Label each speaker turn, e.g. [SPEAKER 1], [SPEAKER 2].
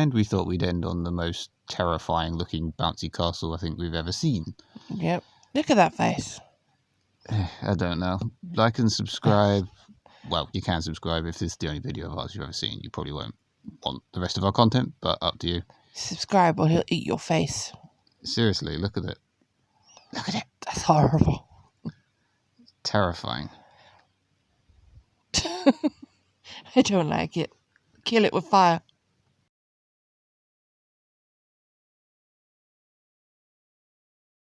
[SPEAKER 1] mind, we thought we'd end on the most terrifying-looking bouncy castle I think we've ever seen.
[SPEAKER 2] Yep. Look at that face.
[SPEAKER 1] I don't know. Like and subscribe. Well, you can subscribe if this is the only video of ours you've ever seen. You probably won't want the rest of our content, but up to you.
[SPEAKER 2] Subscribe or he'll eat your face.
[SPEAKER 1] Seriously, look at it.
[SPEAKER 2] Look at it. That's horrible.
[SPEAKER 1] Terrifying.
[SPEAKER 2] I don't like it. Kill it with fire.